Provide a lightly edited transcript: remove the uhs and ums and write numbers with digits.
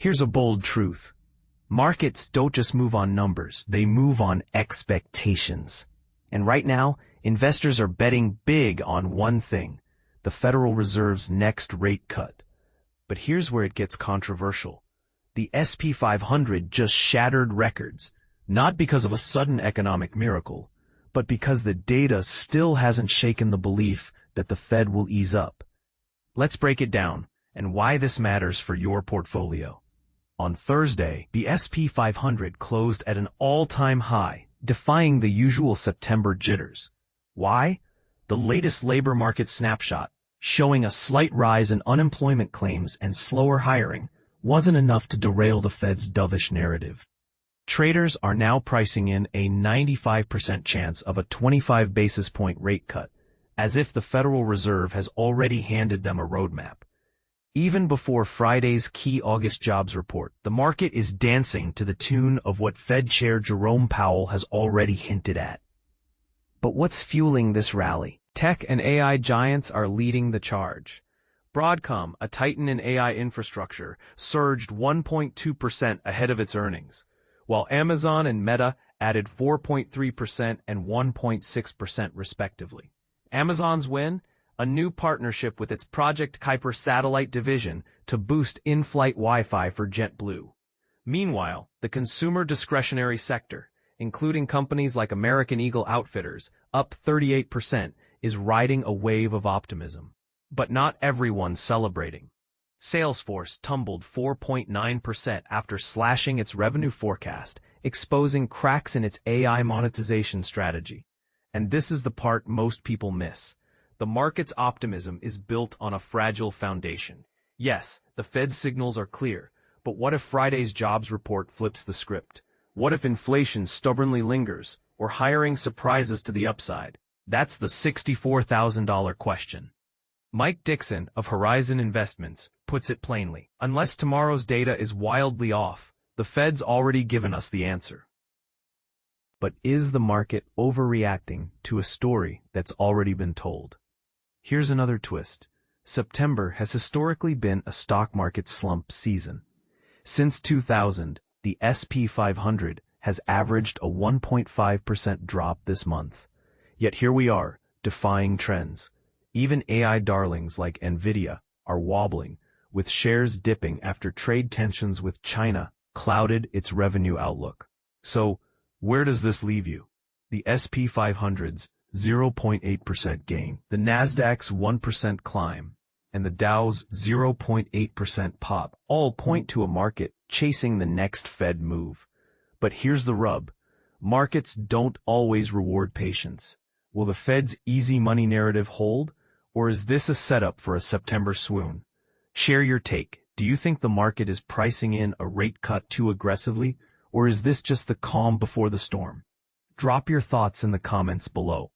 Here's a bold truth. Markets don't just move on numbers, they move on expectations. And right now, investors are betting big on one thing, the Federal Reserve's next rate cut. But here's where it gets controversial. The S&P 500 just shattered records, not because of a sudden economic miracle, but because the data still hasn't shaken the belief that the Fed will ease up. Let's break it down and why this matters for your portfolio. On Thursday, the S&P 500 closed at an all-time high, defying the usual September jitters. Why? The latest labor market snapshot, showing a slight rise in unemployment claims and slower hiring, wasn't enough to derail the Fed's dovish narrative. Traders are now pricing in a 95% chance of a 25 basis point rate cut, as if the Federal Reserve has already handed them a roadmap. Even before Friday's key August jobs report, the market is dancing to the tune of what Fed Chair Jerome Powell has already hinted at. But what's fueling this rally? Tech and AI giants are leading the charge. Broadcom, a titan in AI infrastructure, surged 1.2% ahead of its earnings, while Amazon and Meta added 4.3% and 1.6% respectively. Amazon's win? A new partnership with its Project Kuiper satellite division to boost in-flight Wi-Fi for JetBlue. Meanwhile, the consumer discretionary sector, including companies like American Eagle Outfitters, up 38%, is riding a wave of optimism. But not everyone's celebrating. Salesforce tumbled 4.9% after slashing its revenue forecast, exposing cracks in its AI monetization strategy. And this is the part most people miss. The market's optimism is built on a fragile foundation. Yes, the Fed's signals are clear, but what if Friday's jobs report flips the script? What if inflation stubbornly lingers, or hiring surprises to the upside? That's the $64,000 question. Mike Dixon of Horizon Investments puts it plainly. Unless tomorrow's data is wildly off, the Fed's already given us the answer. But is the market overreacting to a story that's already been told? Here's another twist. September has historically been a stock market slump season. Since 2000, the S&P 500 has averaged a 1.5% drop this month. Yet here we are, defying trends. Even AI darlings like Nvidia are wobbling, with shares dipping after trade tensions with China clouded its revenue outlook. So, where does this leave you? The S&P 500's 0.8% gain, the Nasdaq's 1% climb, and the Dow's 0.8% pop all point to a market chasing the next Fed move. But here's the rub. Markets don't always reward patience. Will the Fed's easy money narrative hold, or is this a setup for a September swoon? Share your take. Do you think the market is pricing in a rate cut too aggressively, or is this just the calm before the storm? Drop your thoughts in the comments below.